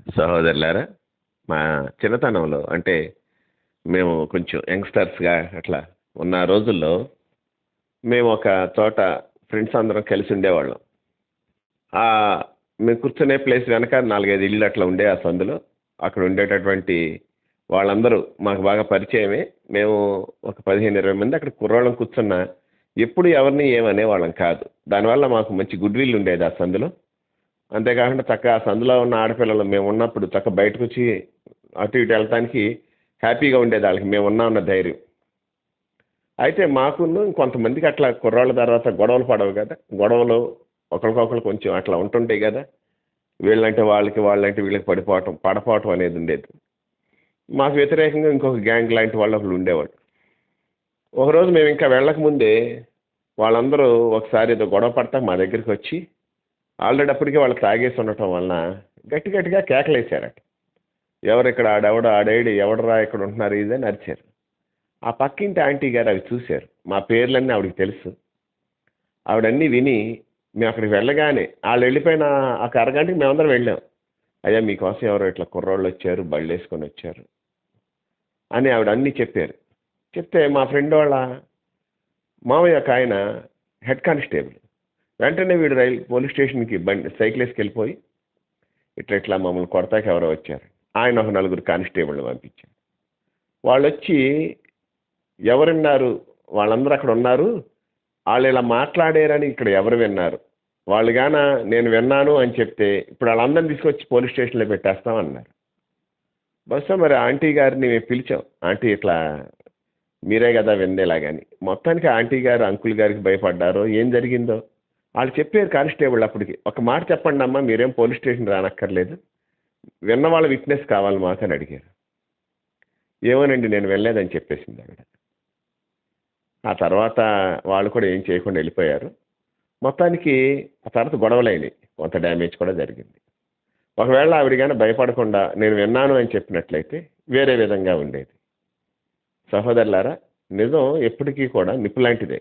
సహోదరులారా, మా చిన్నతనంలో అంటే మేము కొంచెం యంగ్‌స్టర్స్‌గా అట్లా ఉన్న రోజుల్లో మేము ఒక చోట ఫ్రెండ్స్ అందరం కలిసి ఉండేవాళ్ళం. ఆహ్, మేము కూర్చునే ప్లేస్ వెనక 4, 5 ఇళ్ళు అట్లా ఉండేవి ఆ సందులో. అక్కడ ఉండేటటువంటి వాళ్ళందరూ మాకు బాగా పరిచయమే. మేము ఒక 15, 20 మంది అక్కడ కుర్రోళ్ళం కూర్చున్నా ఎప్పుడు ఎవరిని ఏమనేవాళ్ళం కాదు. దానివల్ల మాకు మంచి గుడ్ విల్ ఉండేది ఆ సందులో. అంతేకాకుండా చక్కగా ఆ సందులో ఉన్న ఆడపిల్లలు మేమున్నప్పుడు చక్కగా బయటకొచ్చి అటు ఇటు వెళ్ళటానికి హ్యాపీగా ఉండేది ఆళ్ళకి మేమున్నామన్న ధైర్యం. అయితే మాకును ఇంకొంతమందికి అట్లా కుర్రాళ్ళ తర్వాత గొడవలు పడవు గదా! గొడవలు ఒకళ్ళకొకళ్ళు కొంచెం అట్లా ఉంటుంటాయి గదా! వీళ్ళంటే వాళ్ళకి, వాళ్ళంటే వీళ్ళకి పడపోవటం అనేది ఉండేది. మాకు వ్యతిరేకంగా ఇంకొక గ్యాంగ్ లాంటి వాళ్ళు ఒకళ్ళు ఉండేవాళ్ళు. ఒకరోజు మేమింకా వెళ్ళకముందే వాళ్ళందరూ ఒకసారి ఏదో గొడవ పడతా మా దగ్గరికొచ్చి ఆల్రెడీ అప్పటికే వాళ్ళు తాగేసి ఉండటం వలన గట్టి గట్టిగా కేకలేసారట. ఎవరిక్కడ ఆడెవడో ఆడేడి ఎవడురా ఇక్కడ ఉంటున్నారు ఇది అని అరిచారు. ఆ పక్కింటి ఆంటీ గారు అవి చూశారు. మా పేర్లన్నీ ఆవిడకి తెలుసు. ఆవిడన్నీ విని మేము అక్కడికి వెళ్ళగానే ఆళ్ళు వెళ్ళిపోయిన ఒక అరగంటకి మేమందరం వెళ్ళాం. అయ్యా మీకోసం ఎవరో ఇట్లా కుర్రోళ్ళొచ్చారు, బళ్ళేసుకొనొచ్చారు అని ఆవిడ అన్నీ చెప్పారు. చెప్తే మా ఫ్రెండ్ వాళ్ళ మావయ్య ఒకాయన హెడ్ కానిస్టేబుల్. వెంటనే వీడు పోలీస్ స్టేషన్‌కి సైకిల్ ఏసుకెళ్ళిపోయి ఇట్లా ఇట్లా మమ్మల్ని కొడతాకి ఎవరో వచ్చారు. ఆయన ఒక నలుగురు కానిస్టేబుల్‌ని పంపించారు. వాళ్ళొచ్చి ఎవరున్నారు? వాళ్ళందరూ అక్కడ ఉన్నారు. ఆళ్ళిలా మాట్లాడారని ఇక్కడ ఎవరు విన్నారు? వాళ్ళు గాన నేను విన్నాను అని చెప్తే ఇప్పుడు ఆళ్ళందరిని తీసుకొచ్చి పోలీస్ స్టేషన్‌లో పెట్టేస్తాం అన్నారు. బహుశా మరి ఆంటీ గారిని మేము పిలిచాం. ఆంటీ ఇట్లా మీరే గదా వింది ఇలాగని. మొత్తానికి ఆంటీ గారు అంకుల్ గారికి భయపడ్డారో ఏం జరిగిందో ఆళ్ళు చెప్పారు కానిస్టేబుల్ అప్పటికి. "ఒక మాట చెప్పండమ్మా మీరేం పోలీస్ స్టేషన్‌కి రానక్కర్లేదు. విన్న వాళ్ళ విట్‌నెస్ కావాలి మాకు" అని అడిగారు. "ఏమోనండి నేను వినలేదని" చెప్పేసిందావిడ. ఆ తర్వాత వాళ్ళు కూడా ఏం చేయకుండా వెళ్ళిపోయారు. మొత్తానికి ఆ తర్వాత గొడవలయినాయి. కొంత డ్యామేజ్ కూడా జరిగింది. ఒకవేళ ఆవిడ గాని భయపడకుండా నేను విన్నాను అని చెప్పినట్లయితే వేరే విధంగా ఉండేది. సహోదరులారా, నిజం ఎప్పటికీ కూడా నిప్పు లాంటిదే.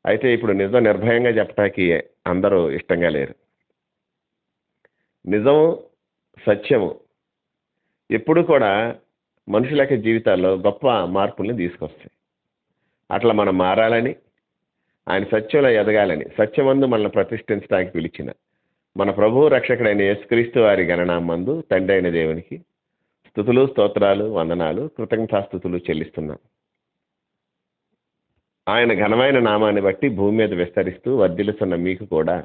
అయితే ఇప్పుడు నిజం నిర్భయంగా చెప్పటానికి అందరూ ఇష్టంగా లేరు. నిజము, సత్యము ఎప్పుడూ కూడా మనుషుల యొక్క జీవితాల్లో గొప్ప మార్పుల్ని తీసుకొస్తాయి. అట్లా మనం మారాలని, ఆయన సత్యంలో ఎదగాలని, సత్యమందు మనల్ని ప్రతిష్ఠించడానికి పిలిచిన మన ప్రభువు రక్షకుడైన యేసుక్రీస్తు వారి గణనామందు తండ్రి అయిన దేవునికి స్తుతులు, స్తోత్రాలు, వందనాలు, కృతజ్ఞతాస్తుతులు చెల్లిస్తున్నాం. ఆయన ఘనమైన నామాన్ని బట్టి భూమి మీద విస్తరిస్తూ వర్ధిల్లుతున్న మీకు కూడా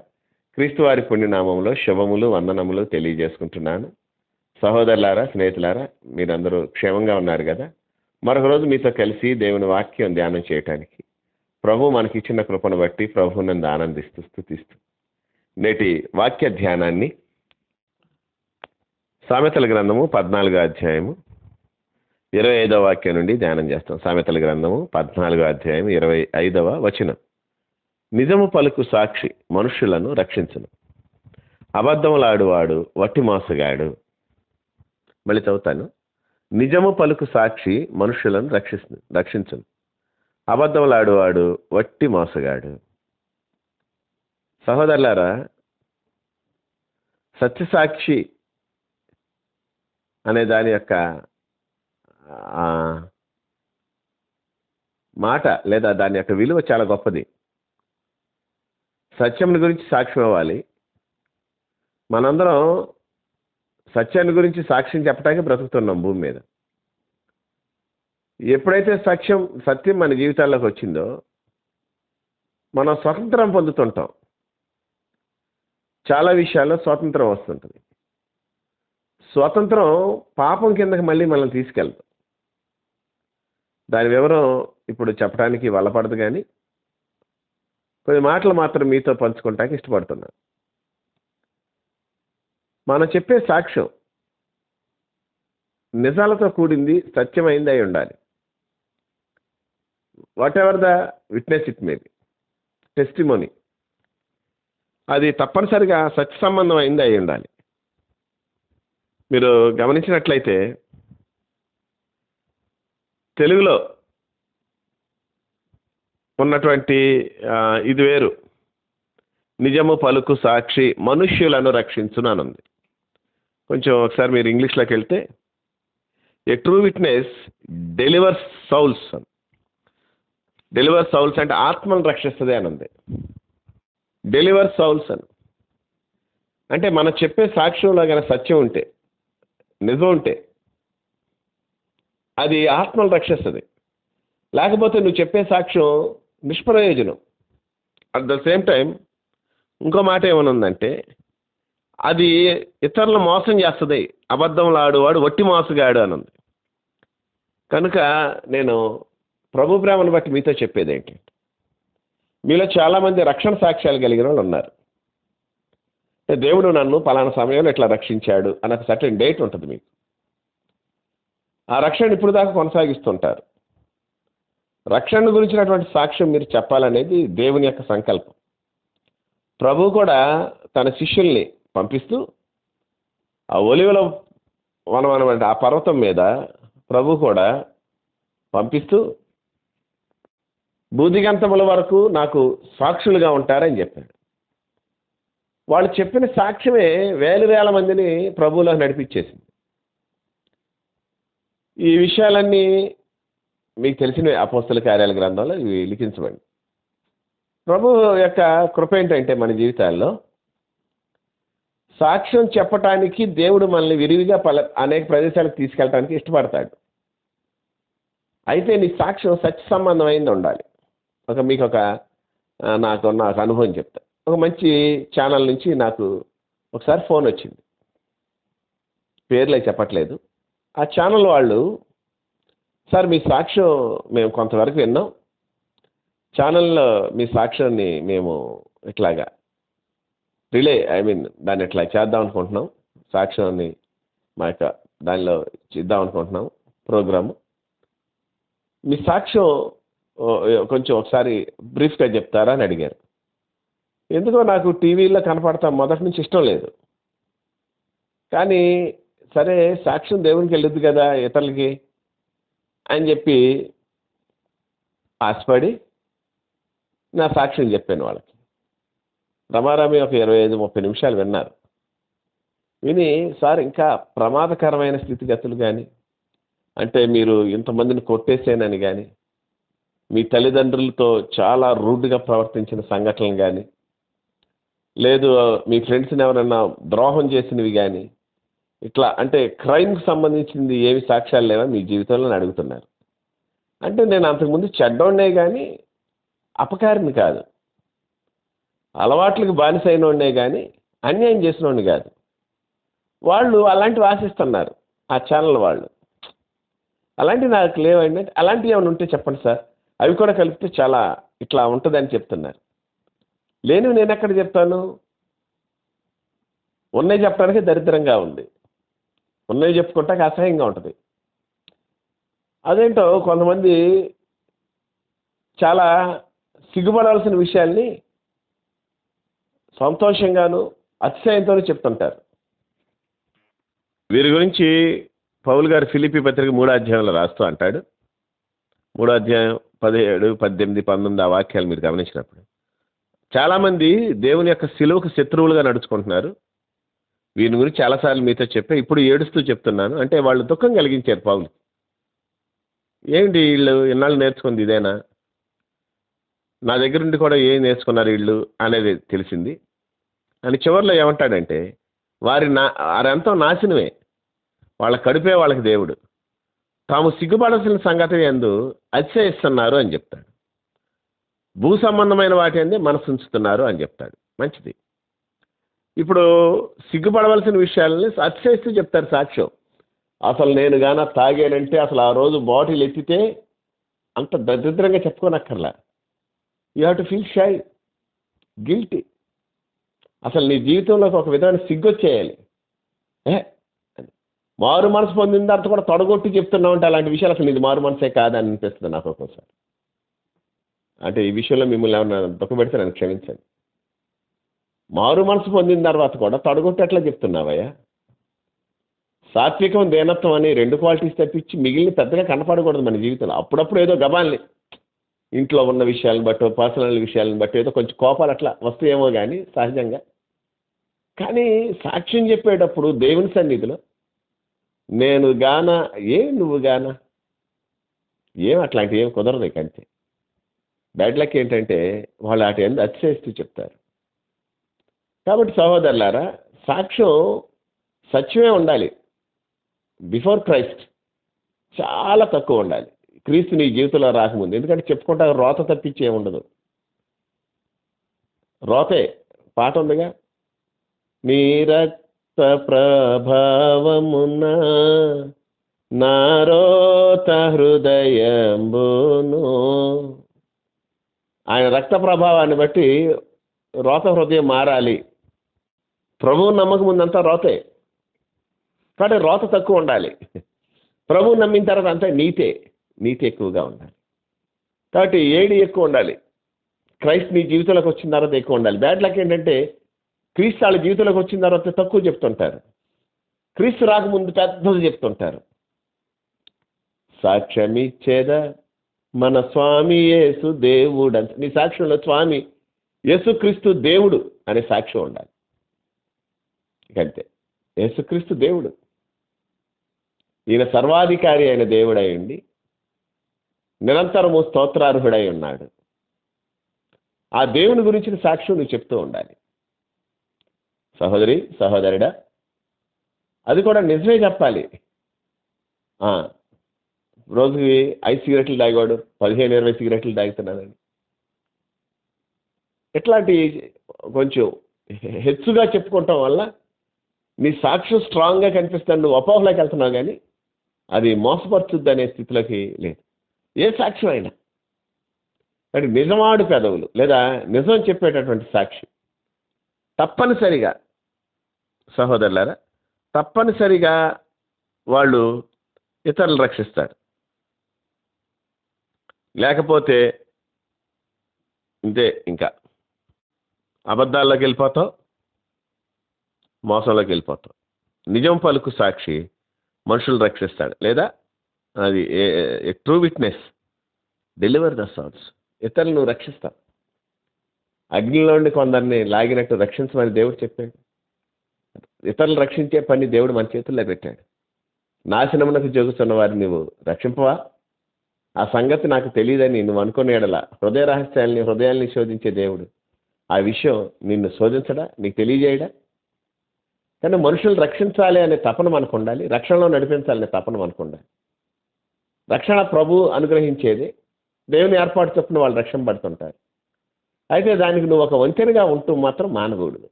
క్రీస్తు వారి పుణ్యనామంలో శుభములు, వందనములు తెలియజేసుకుంటున్నాను. సహోదరులారా, స్నేహితులారా, మీరందరూ క్షేమంగా ఉన్నారు కదా? మరొక రోజు మీతో కలిసి దేవుని వాక్యం ధ్యానం చేయటానికి ప్రభు మనకిచ్చిన కృపను బట్టి ప్రభువునందు ఆనందిస్తూ స్తుతిస్తూ నేటి వాక్య ధ్యానాన్ని సామెతల గ్రంథము 14వ అధ్యాయము 25వ వాక్యం నుండి ధ్యానం చేస్తాం. సామెతల గ్రంథము 14వ అధ్యాయం 25వ వచనం. నిజము పలుకు సాక్షి మనుష్యులను రక్షించును, అబద్ధములాడువాడు వట్టి మోసగాడు. మళ్ళీ చదువుతాను. నిజము పలుకు సాక్షి మనుష్యులను రక్షించును, అబద్ధములాడువాడు వట్టి మోసగాడు. సహోదరులారా, సత్యసాక్షి అనే దాని యొక్క మాట లేదా దాని యొక్క విలువ చాలా గొప్పది. సత్యం గురించి సాక్ష్యం ఇవ్వాలి. మనందరం సత్యాన్ని గురించి సాక్ష్యం చెప్పడానికి బ్రతుకుతున్నాం భూమి మీద. ఎప్పుడైతే సత్యం మన జీవితాల్లోకి వచ్చిందో మనం స్వతంత్రం పొందుతుంటాం. చాలా విషయాల్లో స్వాతంత్రం వస్తుంటుంది. స్వాతంత్రం పాపం కిందకి మళ్ళీ మనల్ని తీసుకెళ్తాం. దాని వివరం ఇప్పుడు చెప్పడానికి వల్లపడదు, కానీ కొన్ని మాటలు మాత్రం మీతో పంచుకోవటానికి ఇష్టపడుతున్నాను. మనం చెప్పే సాక్ష్యం నిజాలతో కూడింది, సత్యమైంది అయి ఉండాలి. What ever the witness it may be, testimony అది తప్పనిసరిగా సత్య సంబంధం అయింది అయి ఉండాలి. మీరు గమనించినట్లయితే తెలుగులో ఉన్నటువంటి ఇది వేరు. నిజము పలుకు సాక్షి మనుష్యులను రక్షించును అనుంది. కొంచెం ఒకసారి మీరు ఇంగ్లీష్లోకి వెళ్తే, ఏ true witness delivers Saul's. Deliver Saul's అంటే ఆత్మను రక్షిస్తుంది అని ఉంది. డెలివర్ సౌల్స్ అని అంటే మనం చెప్పే సాక్ష్యంలో కనుక సత్యం ఉంటే, నిజం ఉంటే, అది ఆత్మను రక్షిస్తుంది. లేకపోతే నువ్వు చెప్పే సాక్ష్యం నిష్ప్రయోజనం. అట్ ద సేమ్ టైం ఇంకో మాట ఏమైనా ఉందంటే, అది ఇతరులను మోసం చేస్తుంది. అబద్ధంలో ఆడువాడు వట్టి మోసగాడు అని ఉంది. కనుక నేను ప్రభు ప్రేమను బట్టి మీతో చెప్పేది ఏంటంటే, మీలో చాలామంది రక్షణ సాక్ష్యాలు కలిగిన వాళ్ళు ఉన్నారు. దేవుడు నన్ను పలానా సమయంలో ఇట్లా రక్షించాడు అన్న సర్టెన్ డేట్ ఉంటుంది మీకు. ఆ రక్షణ ఇప్పుడు దాకా కొనసాగిస్తుంటారు. రక్షణ గురించినటువంటి సాక్ష్యం మీరు చెప్పాలనేది దేవుని యొక్క సంకల్పం. ప్రభు కూడా తన శిష్యుల్ని పంపిస్తూ ఆ ఒలివల వనం అంటే ఆ పర్వతం మీద ప్రభు కూడా పంపిస్తూ బూదిగంతముల వరకు నాకు సాక్షులుగా ఉంటారని చెప్పాడు. వాళ్ళు చెప్పిన సాక్ష్యమే వేల మందిని ప్రభువులో నడిపించేసింది. ఈ విషయాలన్నీ మీకు తెలిసిన అపోస్తల కార్యాల గ్రంథంలో ఇవి లిఖించబడి. ప్రభు యొక్క కృప ఏంటంటే మన జీవితాల్లో సాక్ష్యం చెప్పటానికి దేవుడు మనల్ని విరివిగా అనేక ప్రదేశాలకు తీసుకెళ్ళడానికి ఇష్టపడతాడు. అయితే నీ సాక్ష్యం సత్య సంబంధమైంది ఉండాలి. మీకు నాకు అనుభవం చెప్తా. ఒక మంచి ఛానల్ నుంచి నాకు ఒకసారి ఫోన్ వచ్చింది. పేర్లే చెప్పట్లేదు. ఆ ఛానల్ వాళ్ళు, సార్ మీ సాక్ష్యం మేము కొంతవరకు విన్నాం, ఛానల్లో మీ సాక్ష్యాన్ని మేము ఇట్లాగా దాన్ని ఇట్లా చేద్దాం అనుకుంటున్నాం, సాక్ష్యాన్ని మా యొక్క దానిలో ఇద్దాం అనుకుంటున్నాం ప్రోగ్రాము. మీ సాక్ష్యం కొంచెం ఒకసారి బ్రీఫ్గా చెప్తారా అని అడిగారు. ఎందుకో నాకు టీవీలో కనపడతాం మొదటి నుంచి ఇష్టం లేదు. కానీ సరే సాక్ష్యం దేవునికి వెళ్ళొద్దు కదా ఇతరులకి అని చెప్పి ఆశపడి నా సాక్ష్యం చెప్పాను వాళ్ళకి. రమారామి ఒక 25-30 నిమిషాలు విన్నారు. విని, సార్ ఇంకా ప్రమాదకరమైన స్థితిగతులు కానీ, అంటే మీరు ఇంతమందిని కొట్టేసేనని కానీ, మీ తల్లిదండ్రులతో చాలా రూడ్గా ప్రవర్తించిన సంఘటనలు కానీ, లేదు మీ ఫ్రెండ్స్ని ఎవరైనా ద్రోహం చేసినవి కానీ, ఇట్లా అంటే క్రైమ్కి సంబంధించింది ఏవి సాక్ష్యాలు లేవా మీ జీవితంలో అని అడుగుతున్నారు. అంటే నేను అంతకుముందు చెడ్డోడ్నే కానీ అపకారిని కాదు, అలవాట్లకు బానిసైనోడ్నే కానీ అన్యాయం చేసినోడిని కాదు. వాళ్ళు అలాంటివి ఆశిస్తున్నారు ఆ ఛానల్ వాళ్ళు. అలాంటివి నాకు లేవండి. అలాంటివి ఏమైనా ఉంటే చెప్పండి సార్, అవి కూడా కలిపితే చాలా ఇట్లా ఉంటుందని చెప్తున్నారు. లేనివి నేను ఎక్కడ చెప్తాను? ఉన్నవి చెప్పడానికి దరిద్రంగా ఉంది, ఉన్నవి చెప్పుకుంటాక అసహ్యంగా ఉంటుంది. అదేంటో కొంతమంది చాలా సిగ్గుపడాల్సిన విషయాల్ని సంతోషంగాను అతిశయంతోనే చెప్తుంటారు. వీరి గురించి పౌలు గారు ఫిలిప్పీ పత్రిక 3వ అధ్యాయంలో రాస్తూ అంటాడు. 3వ అధ్యాయం 17, 18, 19 ఆ వాక్యాలు మీరు గమనించినప్పుడు, చాలామంది దేవుని యొక్క సిలువకు శత్రువులుగా నడుచుకుంటున్నారు. వీరి గురించి చాలాసార్లు మీతో చెప్పా, ఇప్పుడు ఏడుస్తూ చెప్తున్నాను. అంటే వాళ్ళు దుఃఖం కలిగించారు పౌలు. ఏంటి వీళ్ళు ఇన్నాళ్ళు నేర్చుకుంది ఇదేనా, నా దగ్గర నుండి కూడా ఏం నేర్చుకున్నారు వీళ్ళు అనేది తెలిసింది అని. చివరిలో ఏమంటాడంటే, వారంతా నాశనమే, వాళ్ళ కడుపే వాళ్ళకి దేవుడు, తాము సిగ్గుపడాల్సిన సంగతి యందు అతిశయిస్తున్నారు అని చెప్తాడు. భూ సంబంధమైన వాటి అందే మనసు ఉంచుతున్నారు అని చెప్తాడు. మంచిది. ఇప్పుడు సిగ్గుపడవలసిన విషయాలని అతిశయిస్తూ చెప్తారు సాక్ష్యం. అసలు నేను గాన తాగానంటే అసలు ఆ రోజు బాటిల్ ఎత్తితే అంత దరిద్రంగా చెప్పుకోనక్కర్లా. You have to feel shy, guilty. అసలు నీ జీవితంలోకి ఒక విధమైన సిగ్గొచ్చేయాలి. మారు మనసు పొందిన తర్వాత కూడా తొడగొట్టి చెప్తున్నావు అంటే అలాంటి విషయాలు అసలు ఇది మారు మనసే కాదని అనిపిస్తుంది నాకు ఒక్కోసారి. అంటే ఈ విషయంలో మిమ్మల్ని ఏమన్నా దుఃఖపెడితే నన్ను క్షమించండి. మారు మనసు పొందిన తర్వాత కూడా తొడగొట్టి ఎట్లా చెప్తున్నావయ్యా? సాత్వికం, దేనత్వం అని 2 క్వాలిటీస్ తప్పించి మిగిలిన పెద్దగా కనపడకూడదు మన జీవితంలో. అప్పుడప్పుడు ఏదో గబాల్ని ఇంట్లో ఉన్న విషయాలను బట్టో, పర్సనల్ విషయాలను బట్టి ఏదో కొంచెం కోపాలు అట్లా వస్తాయేమో కానీ సహజంగా కానీ సాక్ష్యం చెప్పేటప్పుడు దేవుని సన్నిధిలో నేను గాన నువ్వు గాన అట్లాంటివి ఏం కుదరదు ఇక అంతే. బ్యాడ్ లక్ ఏంటంటే వాళ్ళు వాటి ఎందు అతిశయిస్తూ చెప్తారు. కాబట్టి సహోదరులారా, సాక్ష్యం సత్యమే ఉండాలి. బిఫోర్ క్రైస్ట్ చాలా తక్కువ ఉండాలి, క్రీస్తు నీ జీవితంలో రాకముందు. ఎందుకంటే చెప్పుకుంటా రోత తప్పించి ఏముండదు. రోతే పాట ఉందిగా, నీ రక్త ప్రభావమున నా రోత హృదయంబును. ఆయన రక్త ప్రభావాన్ని బట్టి రోత హృదయం మారాలి. ప్రభువు నమ్మకం ముందంతా రోతే, కాబట్టి రోత తక్కువ ఉండాలి. ప్రభువు నమ్మిన తర్వాత అంతా నీతి ఎక్కువగా ఉండాలి. కాబట్టి ఏడి ఎక్కువ ఉండాలి. క్రైస్ట్ నీ జీవితంలోకి వచ్చిన తర్వాత ఎక్కువ ఉండాలి. బ్యాడ్ లక్ ఏంటంటే క్రీస్తు వాళ్ళ జీవితంలోకి వచ్చిన తర్వాత తక్కువ చెప్తుంటారు, క్రీస్తు రాకముందు పెద్దది చెప్తుంటారు. సాక్ష్యమిచ్చేదా మన స్వామి యేసు దేవుడు అంటే నీ సాక్ష్యంలో స్వామి యేసుక్రీస్తు దేవుడు అనే సాక్ష్యం ఉండాలి. అంతే, యేసుక్రీస్తు దేవుడు, ఈయన సర్వాధికారి అయిన దేవుడై ఉండి నిరంతరము స్తోత్రార్హుడై ఉన్నాడు. ఆ దేవుని గురించిన సాక్ష్యం నువ్వు చెప్తూ ఉండాలి. సహోదరి సహోదరుడా, అది కూడా నిజమే చెప్పాలి. రోజుకి 5 సిగరెట్లు తాగేవాడు 15-20 సిగరెట్లు తాగుతున్నాడని ఇట్లాంటి కొంచెం హెచ్చుగా చెప్పుకోవటం వల్ల నీ సాక్ష్యం స్ట్రాంగ్గా కనిపిస్తాను, నువ్వు అపోహలోకి వెళ్తున్నావు, కానీ అది మోసపరుచుద్ది అనే స్థితిలోకి లేదు. ఏ సాక్ష్యం అయినా అంటే నిజమాడు పెదవులు లేదా నిజం చెప్పేటటువంటి సాక్షి తప్పనిసరిగా, సహోదరులారా, తప్పనిసరిగా వాళ్ళు ఇతరులు రక్షిస్తారు. లేకపోతే ఇంతే, ఇంకా అబద్ధాల్లోకి వెళ్ళిపోతావు, మోసంలోకి వెళ్ళిపోతావు. నిజం పలుకు సాక్షి మనుషులు రక్షిస్తాడు, లేదా అది true witness deliver the sounds, ఇతరులను రక్షిస్తావు. అగ్నిలో నుండి కొందరిని లాగినట్టు రక్షించమని దేవుడు చెప్పాడు. ఇతరులు రక్షించే పని దేవుడు మన చేతుల్లో పెట్టాడు. నాశనమునకు జరుగుతున్న వారిని నువ్వు రక్షింపవా? ఆ సంగతి నాకు తెలియదని నువ్వు అనుకునే ఎడల హృదయాల్ని శోధించే దేవుడు ఆ విషయం నిన్ను శోధించడా, నీకు తెలియజేయడా? కానీ మనుషులు రక్షించాలి అనే తపన మనకు ఉండాలి, రక్షణలో నడిపించాలనే తపన మనకు ఉండాలి. రక్షణ ప్రభు అనుగ్రహించేది, దేవుని ఏర్పాటు చొప్పున వాళ్ళు రక్షింపబడుతుంటారు. అయితే దానికి నువ్వు ఒక వంతెనగా ఉంటూ మాత్రం మానకూడదు.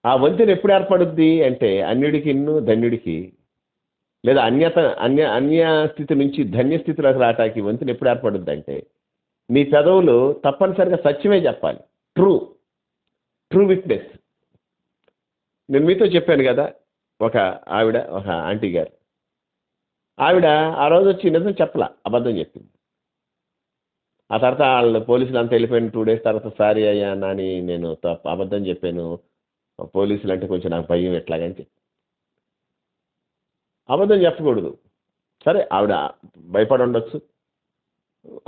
ఆ వంతెన ఎప్పుడు ఏర్పడుద్ది అంటే అన్యుడికి ధన్యుడికి, లేదా అన్య స్థితి నుంచి ధన్యస్థితిలోకి రావటానికి వంతెన ఎప్పుడు ఏర్పడుద్ది అంటే నీ పెదవులు తప్పనిసరిగా సత్యమే చెప్పాలి. True witness. నేను మీతో చెప్పాను కదా, ఒక ఆంటీ గారు, ఆవిడ ఆ రోజు వచ్చి నిజం చెప్పలా, అబద్ధం చెప్పింది. ఆ తర్వాత వాళ్ళు పోలీసులు అంతా వెళ్ళిపోయిన 2 days తర్వాత సారీ అయ్యా అని నేను అబద్ధం చెప్పాను, పోలీసులు అంటే కొంచెం నాకు భయం ఎట్లాగని చెప్పి. అబద్ధం చెప్పకూడదు. సరే, ఆవిడ భయపడి ఉండొచ్చు,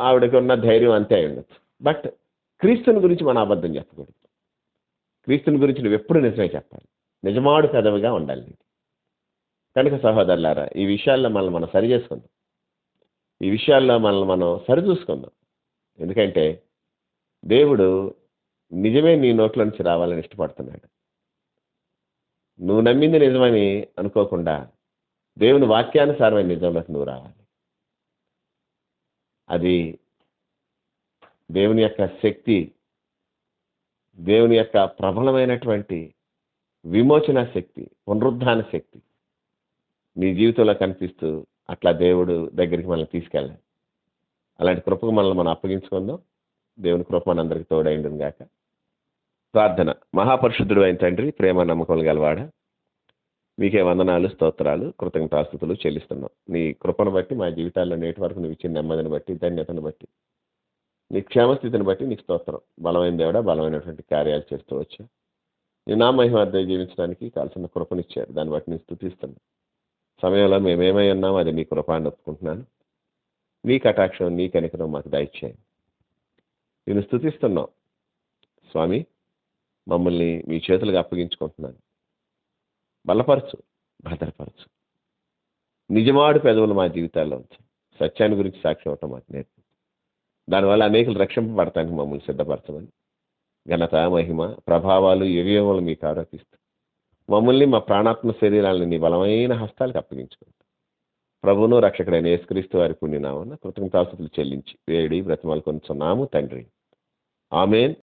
ఆవిడకి ఉన్న ధైర్యం అంతే అయి ఉండొచ్చు. బట్ క్రీస్తుని గురించి మనం అబద్ధం చెప్పకూడదు. క్రీస్తుని గురించి నువ్వు ఎప్పుడు నిజమే చెప్పాలి, నిజమాడు పెదవిగా ఉండాలి. కనుక సహోదరులారా, ఈ విషయాల్లో మనల్ని మనం సరి చేసుకుందాం, ఈ విషయాల్లో మనల్ని మనం సరిచూసుకుందాం. ఎందుకంటే దేవుడు నిజమే నీ నోట్ల నుంచి రావాలని ఇష్టపడుతున్నాడు. నువ్వు నమ్మింది నిజమని అనుకోకుండా దేవుని వాక్యానుసారమైన నిజంలోకి నువ్వు రావాలి. అది దేవుని యొక్క శక్తి, దేవుని యొక్క ప్రబలమైనటువంటి విమోచన శక్తి, పునరుద్ధాన శక్తి నీ జీవితంలో కనిపిస్తూ అట్లా దేవుడు దగ్గరికి మనల్ని తీసుకెళ్ళాలి. అలాంటి కృపకు మనల్ని మనం అప్పగించుకుందాం. దేవుని కృప మనందరికీ తోడైండును గాక. ప్రార్థన. మహాపరిశుద్ధుడు అయిన తండ్రి, ప్రేమ నమ్మకం గలవాడ, మీకే వందనాలు, స్తోత్రాలు, కృతజ్ఞతాస్తుతులు చెల్లిస్తున్నాం. నీ కృపను బట్టి, మా జీవితాల్లో నేటి వరకు నువ్వు ఇచ్చిన నెమ్మదిని బట్టి, ధన్యతను బట్టి, నీ క్షేమస్థితిని బట్టి నీకు స్తోత్రం. బలమైన దేవుడా, బలమైనటువంటి కార్యాలు చేస్తూ వచ్చా. నీ నా మహిమార్థం జీవించడానికి కావాల్సిన కృపనిచ్చారు, దాన్ని బట్టి నేను స్తుతిస్తున్నాను. సమయంలో మేమేమై ఉన్నామో అది నీ కృప అని ఒప్పుకుంటున్నాను. నీ కటాక్షం, నీ కనికరం మాకు దయచేయండి. నేను స్తుతిస్తున్నాం స్వామి. మమ్మల్ని మీ చేతులకు అప్పగించుకుంటున్నాను. బలపరచు, భద్రపరచు. నిజమాడు పెదవులు మా జీవితాల్లో ఉంచు. సత్యాన్ని గురించి సాక్షి ఇవ్వటం మాకు నేర్పు. దానివల్ల అనేకులు రక్షింపబడటానికి మమ్మల్ని సిద్ధపరచమని ఘనత, మహిమ, ప్రభావాలు యుగయుగములు మీకు ఆరోపిస్తూ మమ్మల్ని మా ప్రాణాత్మ శరీరాలను నీ బలమైన హస్తాలకు అప్పగించుకుంటాం. ప్రభువును రక్షకుడైన యేసుక్రీస్తు వారి పుణ్యనామమున కృతజ్ఞతాస్తుతులు చెల్లించి వేడి బ్రతిమాలు కొనుచున్నాము తండ్రి. ఆమేన్.